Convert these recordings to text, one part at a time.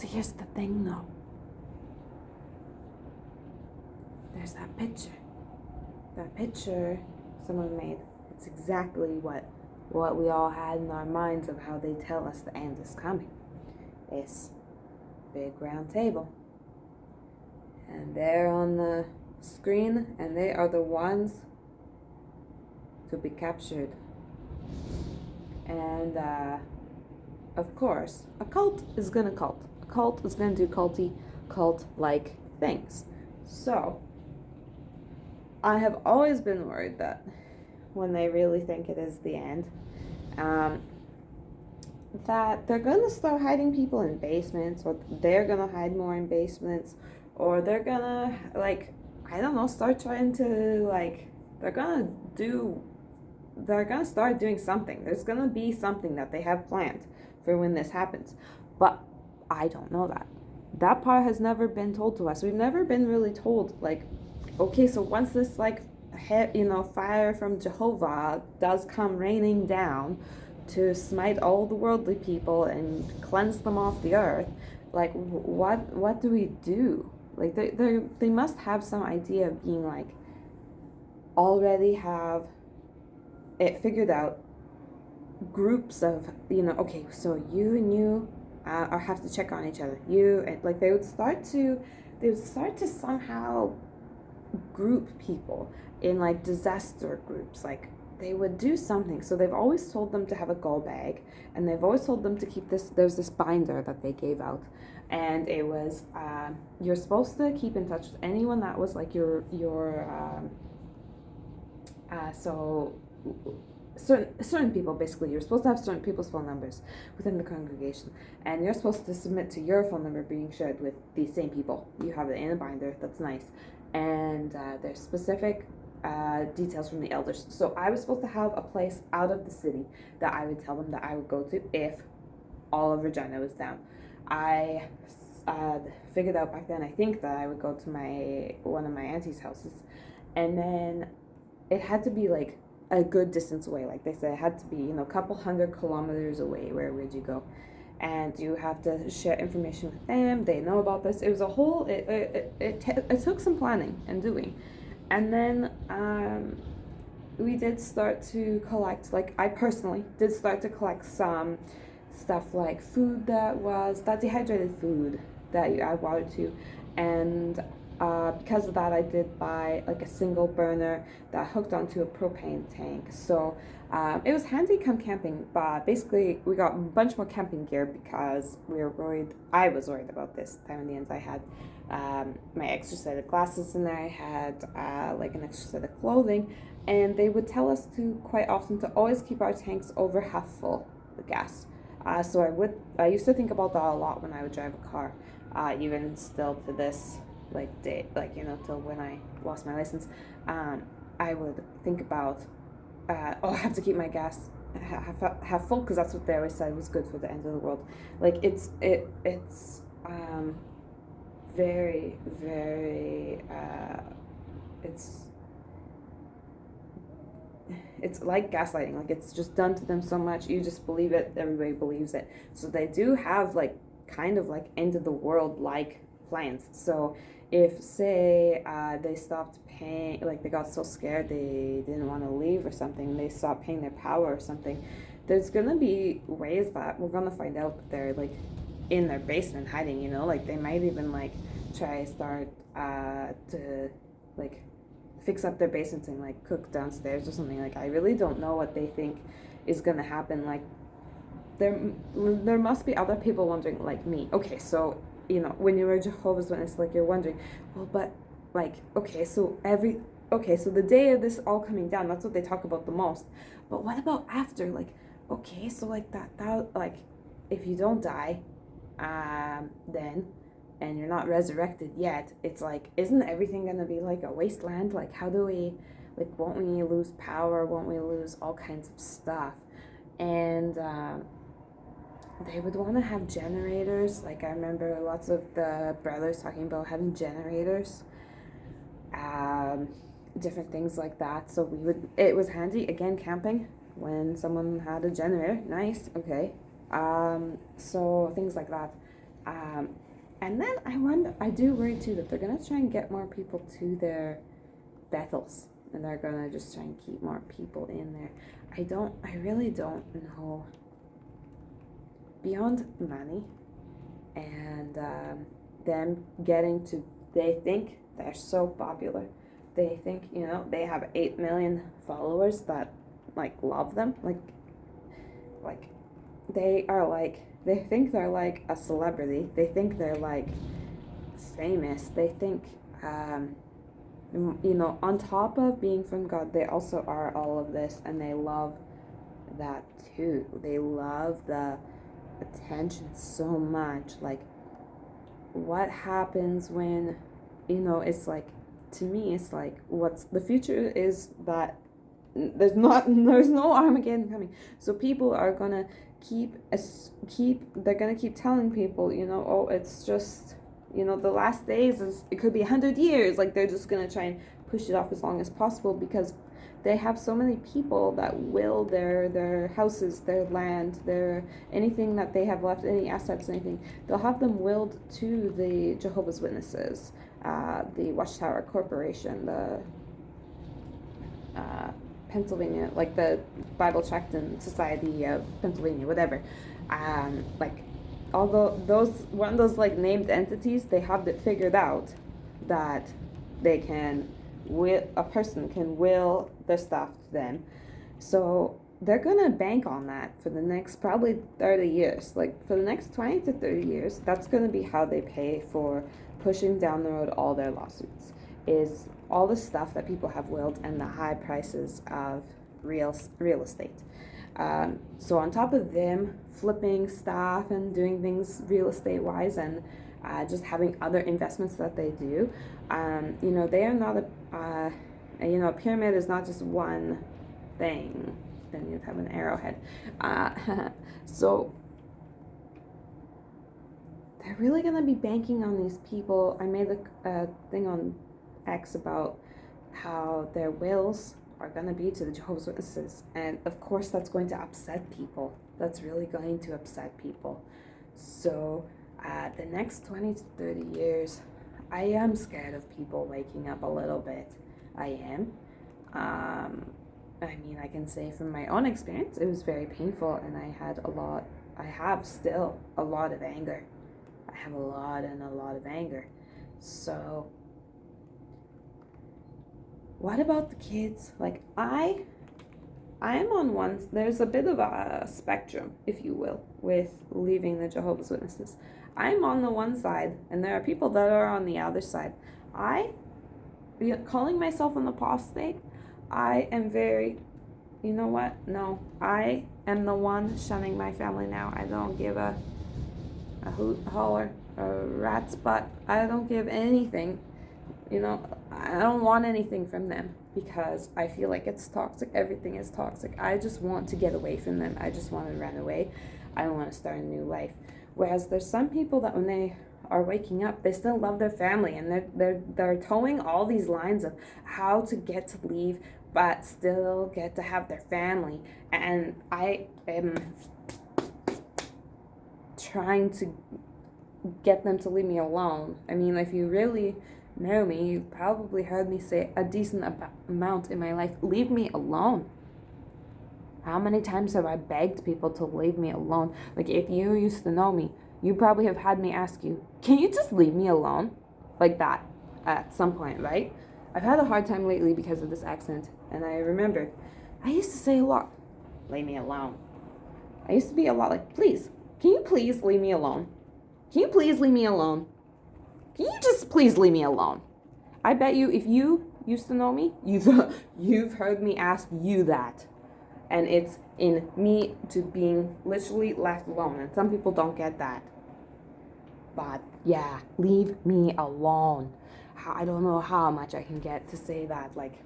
So here's the thing though. There's that picture. That picture someone made. It's exactly what we all had in our minds of how they tell us the end is coming. This big round table. And they're on the screen, and they are the ones to be captured. And of course, a cult is gonna cult. A cult is gonna do cult-like things. So I have always been worried that when they really think it is the end, that they're gonna start hiding people in basements, or they're gonna hide more in basements, or they're gonna, like, I don't know, start trying to, like, they're gonna start doing something. There's gonna be something that they have planned for when this happens. But I don't know that. That part has never been told to us. We've never been really told, like, okay, so once this, like, fire from Jehovah does come raining down to smite all the worldly people and cleanse them off the earth, like, what do we do? Like, they must have some idea of being, like, already have it figured out, groups of, okay, so you and you have to check on each other. You, and like, they would start to somehow group people in, like, disaster groups. Like, they would do something. So they've always told them to have a go bag, and they've always told them to keep there's this binder that they gave out, and it was, you're supposed to keep in touch with anyone that was, like, your so certain people. Basically, you're supposed to have certain people's phone numbers within the congregation, and you're supposed to submit to your phone number being shared with these same people. You have it in a binder. That's nice. And there's specific details from the elders. So I was supposed to have a place out of the city that I would tell them that I would go to if all of Regina was down. I figured out back then, I think, that I would go to one of my auntie's houses, and then it had to be, like, a good distance away. Like they said, it had to be, a couple 100 kilometers away. Where would you go? And you have to share information with them. They know about this. It was a whole, it took some planning and doing. And then we did start to collect, like, I personally did start to collect some stuff, like food that dehydrated food that you add water to. And because of that, I did buy, like, a single burner that hooked onto a propane tank. So it was handy come camping, but basically we got a bunch more camping gear because I was worried about this time in the end. I had my extra set of glasses in there. I had like an extra set of clothing, and they would tell us to quite often to always keep our tanks over half full with gas. So I used to think about that a lot when I would drive a car, even still to this, like, day, like, till when I lost my license. I would think about, I have to keep my gas half full, because that's what they always said was good for the end of the world. Like, it's very, very, it's like gaslighting. Like, it's just done to them so much, you just believe it, everybody believes it. So they do have, like, kind of like end of the world like plans. So if, say, they stopped paying, like, they got so scared they didn't want to leave or something, they stopped paying their power or something, there's gonna be ways that we're gonna find out that they're, like, in their basement hiding. Like, they might even, like, try to start to, like, fix up their basements and, like, cook downstairs or something. Like, I really don't know what they think is gonna happen. Like, there must be other people wondering, like me. Okay, so when you're a Jehovah's Witness, like, you're wondering, well, but, like, okay, so the day of this all coming down, that's what they talk about the most. But what about after? Like, okay, so, like, that like, if you don't die, then, and you're not resurrected yet, it's like, isn't everything gonna be like a wasteland? Like, how do we, like, won't we lose power? Won't we lose all kinds of stuff? And they would want to have generators. Like, I remember lots of the brothers talking about having generators, different things like that. So it was handy, again, camping, when someone had a generator. Nice, okay. So things like that. And then I do worry too that they're going to try and get more people to their Bethels, and they're going to just try and keep more people in there. I really don't know. Beyond money and them getting to, they think they're so popular. They think, they have 8 million followers that, like, love them. Like, they think they're like a celebrity. They think they're like famous. They think, on top of being from God, they also are all of this, and they love that too. They love the attention so much. Like, what happens when, it's like, to me, it's like, what's the future is that there's no Armageddon coming. So people are gonna they're gonna keep telling people, oh, it's just, the last days it could be 100 years. Like, they're just gonna try and push it off as long as possible, because they have so many people that will their houses, their land, their anything that they have left, any assets, anything. They'll have them willed to the Jehovah's Witnesses, the Watchtower Corporation, the Pennsylvania, like the Bible Tract Society of Pennsylvania, whatever. Like, although one of those like named entities, they have it figured out that a person can will their stuff to them. So they're gonna bank on that for the next probably 30 years. Like, for the next 20 to 30 years, that's gonna be how they pay for pushing down the road all their lawsuits, is all the stuff that people have willed and the high prices of real estate. So on top of them flipping stuff and doing things real estate wise, and just having other investments that they do, they are not a pyramid is not just one thing. Then you'd have an arrowhead. So they're really going to be banking on these people. I made a thing on X about how their wills are going to be to the Jehovah's Witnesses, and of course that's going to upset people. That's really going to upset people. So the next 20 to 30 years, I am scared of people waking up a little bit. I am. I can say from my own experience, it was very painful, and I have still a lot of anger. I have a lot of anger. So what about the kids? Like, I am on one, there's a bit of a spectrum, if you will, with leaving the Jehovah's Witnesses. I'm on the one side, and there are people that are on the other side. Calling myself an apostate, I am very, you know what? No, I am the one shunning my family now. I don't give a hoot, holler, a rat's butt. I don't give anything. I don't want anything from them, because I feel like it's toxic. Everything is toxic. I just want to get away from them. I just want to run away. I want to start a new life. Whereas there's some people that when they are waking up, they still love their family, and they're towing all these lines of how to get to leave but still get to have their family. And I am trying to get them to leave me alone. I mean, if you really know me, you've probably heard me say a decent amount in my life, leave me alone. How many times have I begged people to leave me alone? Like, if you used to know me, you probably have had me ask you, can you just leave me alone? Like that at some point, right? I've had a hard time lately because of this accent, and I remember I used to say a lot, leave me alone. I used to be a lot like, please, can you please leave me alone? Can you please leave me alone? Can you just please leave me alone? I bet you, if you used to know me, you've heard me ask you that. And it's in me to being literally left alone. And some people don't get that. But yeah, leave me alone. I don't know how much I can get to say that. Like,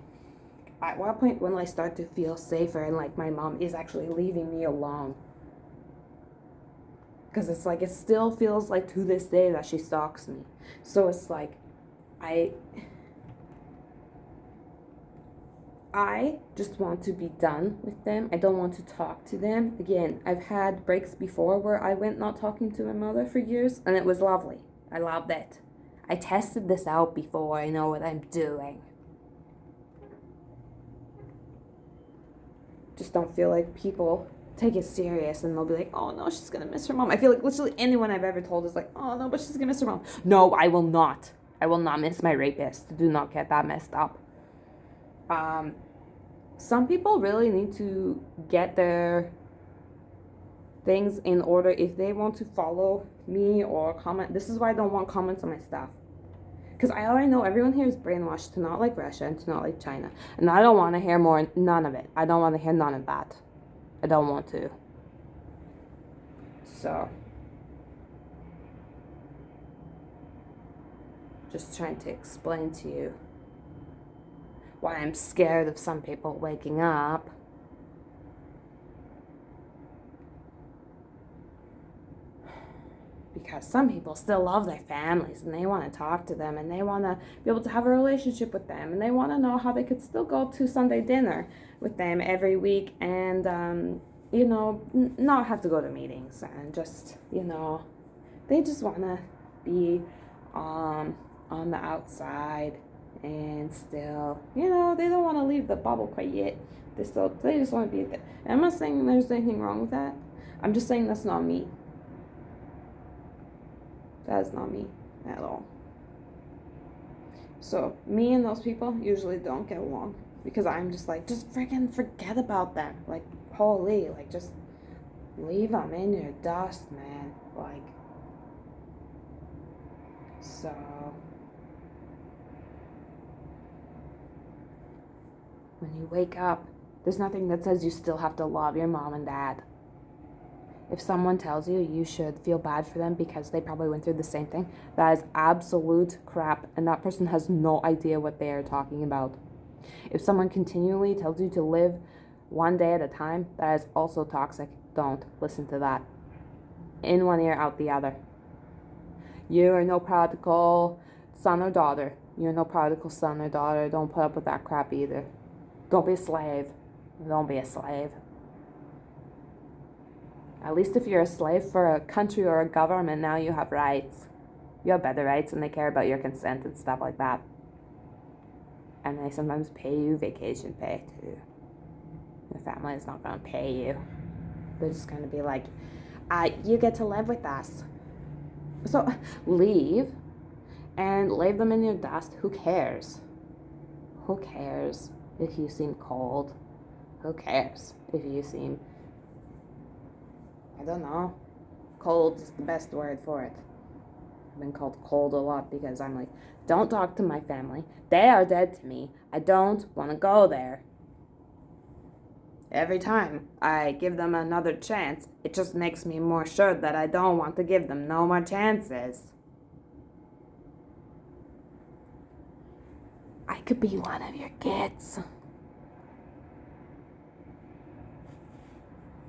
at what point when I start to feel safer and like my mom is actually leaving me alone? Because it's like, it still feels like to this day that she stalks me. So it's like, I I just want to be done with them. I don't want to talk to them. Again, I've had breaks before where I went not talking to my mother for years, and it was lovely. I loved it. I tested this out before. I know what I'm doing. Just don't feel like people take it serious and they'll be like, oh no, she's gonna miss her mom. I feel like literally anyone I've ever told is like, oh no, but she's gonna miss her mom. No, I will not. I will not miss my rapist. Do not get that messed up. Some people really need to get their things in order if they want to follow me or comment. This is why I don't want comments on my stuff. Because I already know everyone here is brainwashed to not like Russia and to not like China. And I don't want to hear none of it. I don't want to hear none of that. I don't want to. So, just trying to explain to you why I'm scared of some people waking up. Because some people still love their families and they want to talk to them and they want to be able to have a relationship with them and they want to know how they could still go to Sunday dinner with them every week and, not have to go to meetings and just, they just want to be on the outside and still, they don't want to leave the bubble quite yet. They just want to be there. And I'm not saying there's anything wrong with that. I'm just saying that's not me. That is not me at all. So, me and those people usually don't get along. Because I'm just like, just freaking forget about them. Like, holy, like, just leave them in your dust, man. Like, so. When you wake up, there's nothing that says you still have to love your mom and dad. If someone tells you you should feel bad for them because they probably went through the same thing, that is absolute crap, and that person has no idea what they are talking about. If someone continually tells you to live one day at a time, that is also toxic. Don't listen to that. In one ear, out the other. You are no prodigal son or daughter. You're no prodigal son or daughter. Don't put up with that crap either. Don't be a slave. Don't be a slave. At least if you're a slave for a country or a government, now you have rights. You have better rights and they care about your consent and stuff like that. And they sometimes pay you vacation pay too. Your family is not going to pay you. They're just going to be like, you get to live with us. So leave and leave them in your dust. Who cares? Who cares if you seem cold? Who cares if you seem... I don't know. Cold is the best word for it. I've been called cold a lot because I'm like, don't talk to my family. They are dead to me. I don't want to go there. Every time I give them another chance, it just makes me more sure that I don't want to give them no more chances. I could be one of your kids.